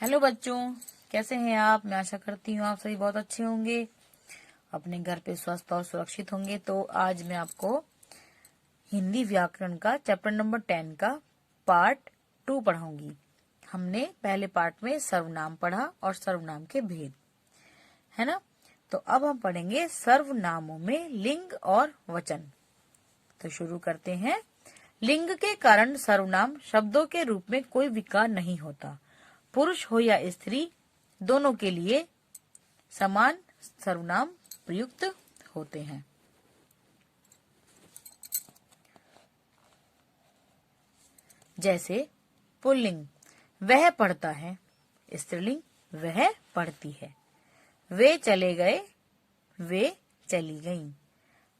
Hello बच्चों, कैसे हैं आप। मैं आशा करती हूँ आप सभी बहुत अच्छे होंगे, अपने घर पे स्वस्थ और सुरक्षित होंगे। तो आज मैं आपको हिंदी व्याकरण का चैप्टर नंबर 10 का पार्ट 2 पढ़ाऊंगी। हमने पहले पार्ट में सर्वनाम पढ़ा और सर्वनाम के भेद, है ना। तो अब हम पढ़ेंगे सर्वनामों में लिंग और वचन। तो शुरू करते हैं। लिंग के कारण सर्वनाम शब्दों के रूप में कोई विकार नहीं होता। पुरुष हो या स्त्री, दोनों के लिए समान सर्वनाम प्रयुक्त होते हैं। जैसे पुल्लिंग वह पढ़ता है, स्त्रीलिंग वह पढ़ती है। वे चले गए, वे चली गईं।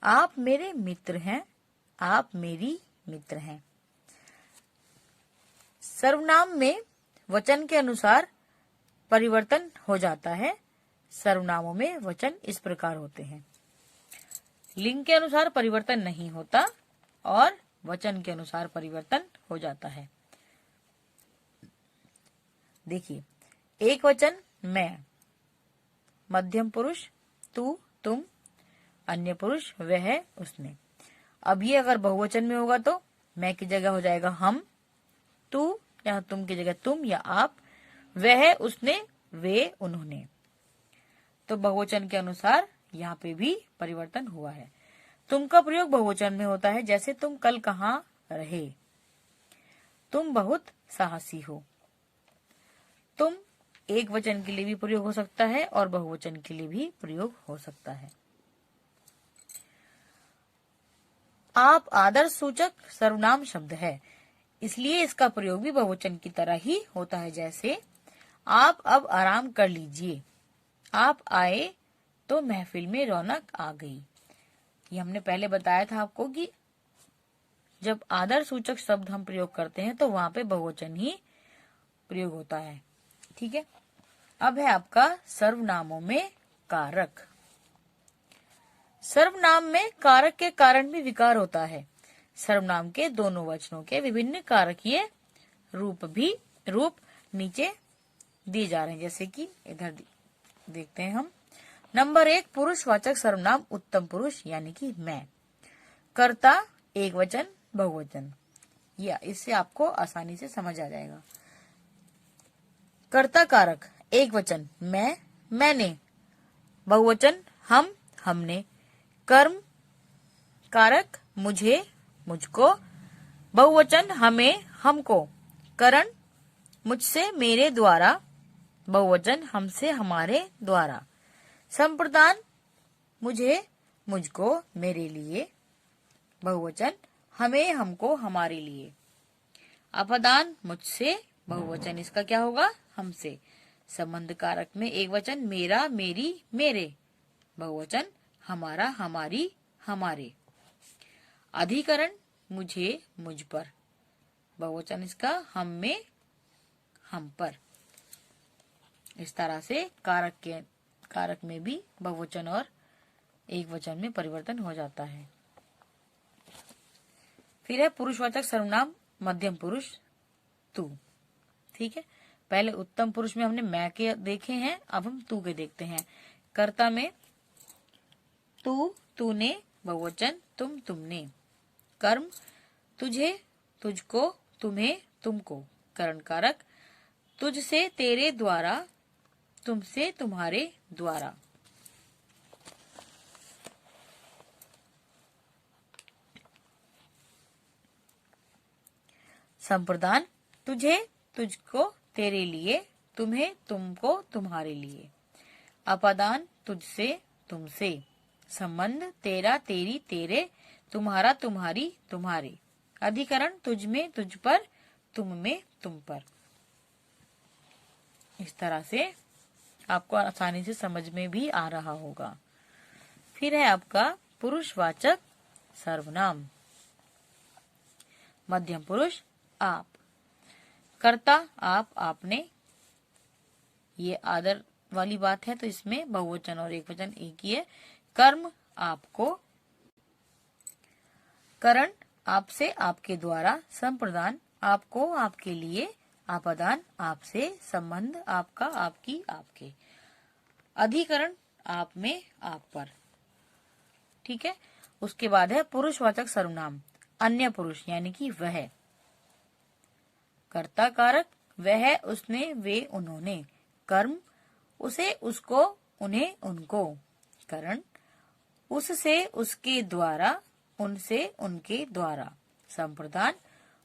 आप मेरे मित्र हैं, आप मेरी मित्र हैं। सर्वनाम में वचन के अनुसार परिवर्तन हो जाता है। सर्वनामों में वचन इस प्रकार होते हैं। लिंग के अनुसार परिवर्तन नहीं होता और वचन के अनुसार परिवर्तन हो जाता है। देखिए, एक वचन मैं, मध्यम पुरुष तू तुम, अन्य पुरुष वह उसने। अब ये अगर बहुवचन में होगा तो मैं की जगह हो जाएगा हम, तू या तुम की जगह तुम या आप, वह उसने वे उन्होंने। तो बहुवचन के अनुसार यहाँ पे भी परिवर्तन हुआ है। तुम का प्रयोग बहुवचन में होता है, जैसे तुम कल कहाँ रहे, तुम बहुत साहसी हो। तुम एक वचन के लिए भी प्रयोग हो सकता है और बहुवचन के लिए भी प्रयोग हो सकता है। आप आदर्श सूचक सर्वनाम शब्द है, इसलिए इसका प्रयोग भी बहुवचन की तरह ही होता है। जैसे आप अब आराम कर लीजिए, आप आए तो महफिल में रौनक आ गई। ये हमने पहले बताया था आपको कि जब आदर्श सूचक शब्द हम प्रयोग करते हैं तो वहां पे बहुवचन ही प्रयोग होता है। ठीक है। अब है आपका सर्वनामों में कारक। सर्वनाम में कारक के कारण भी विकार होता है। सर्वनाम के दोनों वचनों के विभिन्न कारकीय रूप नीचे दिए जा रहे हैं, जैसे कि इधर देखते हैं हम। नंबर 1, पुरुषवाचक सर्वनाम उत्तम पुरुष यानी कि मैं। कर्ता एक वचन बहुवचन, या इससे आपको आसानी से समझ आ जाएगा। कर्ता कारक एक वचन मैं, मैंने, बहुवचन हम, हमने। कर्म कारक मुझे, मुझको, बहुवचन हमें, हमको। करण मुझसे, मेरे द्वारा, बहुवचन हमसे, हमारे द्वारा। संप्रदान मुझे, मुझको, मेरे लिए, बहुवचन हमें, हमको, हमारे लिए। अपदान मुझसे, बहुवचन इसका क्या होगा, हमसे। संबंध कारक में एक वचन मेरा, मेरी, मेरे, बहुवचन हमारा, हमारी, हमारे। अधिकरण मुझे, मुझ पर, बहुवचन इसका हम में, हम पर। इस तरह से कारक में भी बहुवचन और एक वचन में परिवर्तन हो जाता है। फिर है पुरुषवाचक सर्वनाम मध्यम पुरुष तू। ठीक है, पहले उत्तम पुरुष में हमने मैं के देखे हैं, अब हम तू के देखते हैं। कर्ता में तू, तूने, बहुवचन तुम, तुमने। कर्म तुझे, तुझको, तुम्हें, तुमको। करण कारक तुझसे, तेरे द्वारा, तुमसे, तुम्हारे द्वारा। संप्रदान तुझे, तुझको, तेरे लिए, तुम्हें, तुमको, तुम्हारे लिए। अपादान तुझसे, तुमसे। संबंध तेरा, तेरी, तेरे, तुम्हारा, तुम्हारी, तुम्हारे। अधिकरण तुझ में, तुझ पर, तुम में, तुम पर। इस तरह से आपको आसानी से समझ में भी आ रहा होगा। फिर है आपका पुरुषवाचक सर्वनाम मध्यम पुरुष आप। कर्ता आप, आपने, ये आदर वाली बात है तो इसमें बहुवचन और एक वचन एक ही है। कर्म आपको, करण आपसे, आपके द्वारा। संप्रदान आपको, आपके लिए, आपादान आपसे, संबंध आपका, आपकी, आपके, अधिकरण आप में, आप पर। ठीक है। उसके बाद है पुरुषवाचक सर्वनाम, अन्य पुरुष यानी कि वह। कर्ता कारक, वह, उसने, वे, उन्होंने। कर्म, उसे, उसको, उन्हें, उनको। करण, उससे, उसके द्वारा, उनसे, उनके द्वारा। संप्रदान,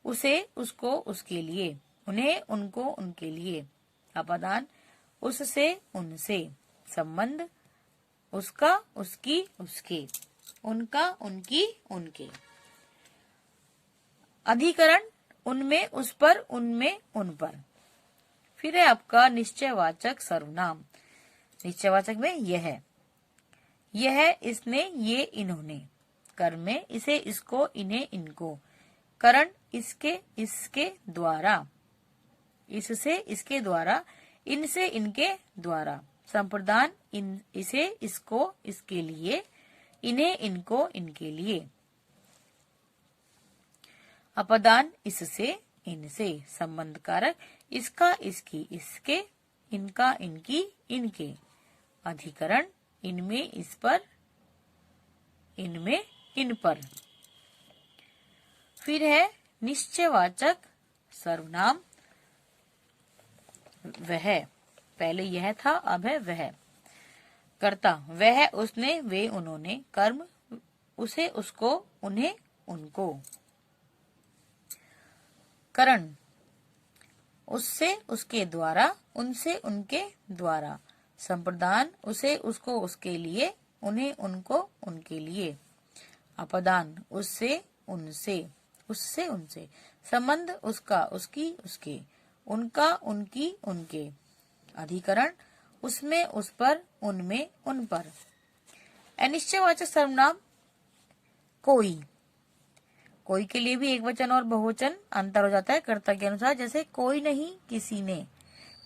उसे, उसको, उसके लिए, उन्हें, उनको, उनके लिए। अपादान, उससे, उनसे। संबंध, उसका, उसकी, उसके, उनका, उनकी, उनके। अधिकरण, उनमें, उस पर, उनमें, उन पर। फिर है आपका निश्चयवाचक सर्वनाम। निश्चयवाचक में यह, इसने, ये, इन्होंने। कर्म में इसे, इसको, इन्हें, इनको। करण, इसके, इसके द्वारा, इससे, इसके द्वारा, इनसे, इनके द्वारा। संप्रदान, इसे, इसको, इसके लिए, इन्हें, इनको, इनके लिए। अपदान, इससे, इनसे। संबंध कारक, इसका, इसकी, इसके, इनका, इनकी, इनके। अधिकरण, इनमें, इस पर, इनमें, इन पर। फिर है निश्चयवाचक सर्वनाम वह। पहले यह था, अब है वह। कर्ता, वह, उसने, वे, उन्होंने। कर्म, उसे, उसको, उन्हें, उनको। करण, उससे, उसके द्वारा, उनसे, उनके द्वारा। संप्रदान, उसे, उसको, उसके लिए, उन्हें, उनको, उनके लिए। अपदान, उससे, उनसे, उससे, उनसे। संबंध, उसका, उसकी, उसके, उनका, उनकी, उनके। अधिकरण, उसमें, उस पर, उनमें, उन पर। अनिश्चयवाचक सर्वनाम कोई के लिए भी एक वचन और बहुवचन अंतर हो जाता है कर्ता के अनुसार। जैसे कोई नहीं, किसी ने।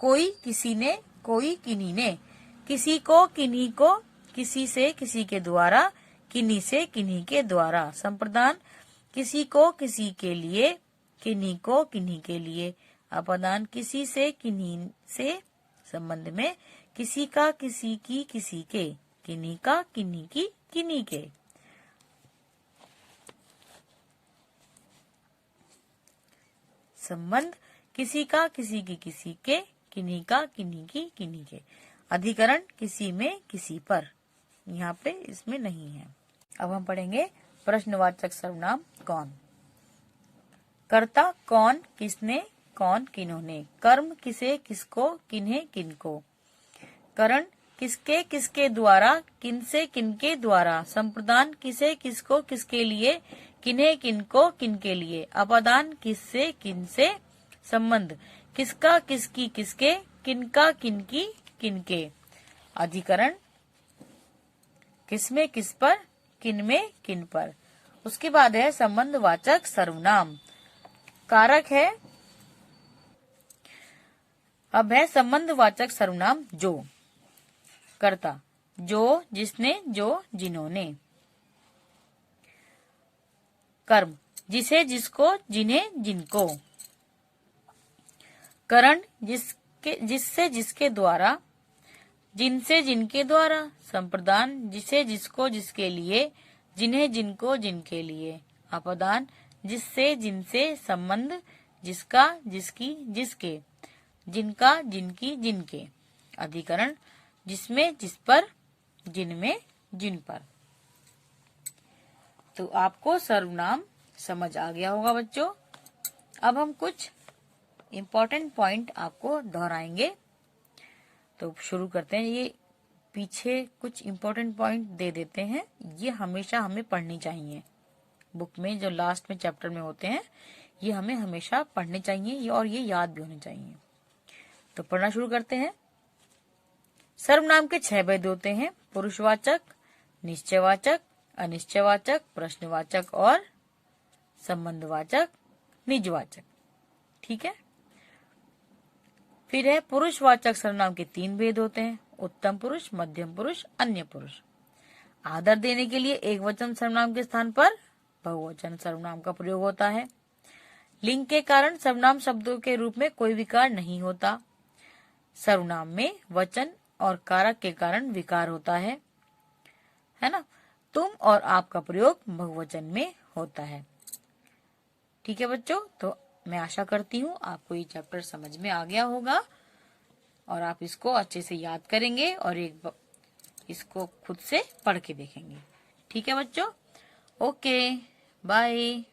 कोई, किसी ने, कोई, किन्हीं ने। किसी को, किन्हीं को, किसी से, किसी के द्वारा, किन्हीं से, किन्हीं के द्वारा। संप्रदान, किसी को, किसी के लिए, किन्हीं को, किन्हीं के लिए। अपदान, किसी से, किन्हीं से। संबंध में किसी का, किसी की, किसी के, किन्हीं का, किन्हीं की, किन्हीं के। संबंध, किसी का, किसी की, किसी के, किन्हीं का, किन्हीं की, किन्हीं के। अधिकरण, किसी में, किसी पर। यहाँ पे इसमें नहीं है। अब हम पढ़ेंगे प्रश्नवाचक सर्वनाम कौन। कर्ता, कौन, किसने, कौन, किन्होंने। कर्म, किसे, किसको, किन्हें, किनको। करण, किसके, किसके द्वारा, किनसे, किनके द्वारा। संप्रदान, किसे, किसको, किसके लिए, किन्हें, किनको, किनके लिए। अपदान, किससे, किनसे। संबंध, किसका, किसकी, किसके, किनका, किनकी, किनके। अधिकरण, किसमें, किस पर, किनमें, किन पर। उसके बाद है संबंधवाचक सर्वनाम। कारक है, अब है संबंधवाचक सर्वनाम जो। कर्ता, जो, जिसने, जो, जिन्होंने। कर्म, जिसे, जिसको, जिन्हें, जिनको। करण, जिसके, जिससे, जिसके द्वारा, जिनसे, जिनके द्वारा। संप्रदान, जिसे, जिसको, जिसके लिए, जिन्हें, जिनको, जिनके लिए। अपदान, जिससे, जिनसे। संबंध, जिसका, जिसकी, जिसके, जिनका, जिनकी, जिनके। अधिकरण, जिसमें, जिस पर, जिनमें, जिन पर। तो आपको सर्वनाम समझ आ गया होगा बच्चों। अब हम कुछ इम्पोर्टेंट पॉइंट आपको दोहराएंगे। तो शुरू करते हैं। ये पीछे कुछ इम्पोर्टेंट पॉइंट दे देते हैं, ये हमेशा हमें पढ़नी चाहिए। बुक में जो लास्ट में चैप्टर में होते हैं, ये हमें हमेशा पढ़ने चाहिए और ये याद भी होने चाहिए। तो पढ़ना शुरू करते हैं। सर्वनाम के 6 भेद होते हैं: पुरुषवाचक, निश्चयवाचक, अनिश्चयवाचक, प्रश्नवाचक और संबंधवाचक, निजवाचक। ठीक है। फिर है पुरुषवाचक सर्वनाम के 3 भेद होते हैं: उत्तम पुरुष, मध्यम पुरुष, अन्य पुरुष। आदर देने के लिए एक वचन सर्वनाम के स्थान पर बहुवचन सर्वनाम का प्रयोग होता है। लिंग के कारण सर्वनाम शब्दों के रूप में कोई विकार नहीं होता। सर्वनाम में वचन और कारक के कारण विकार होता है ना। तुम और आप का प्रयोग बहुवचन में होता है। ठीक है बच्चों, तो मैं आशा करती हूँ आपको ये चैप्टर समझ में आ गया होगा और आप इसको अच्छे से याद करेंगे और इसको खुद से पढ़ के देखेंगे। ठीक है बच्चों, ओके बाय।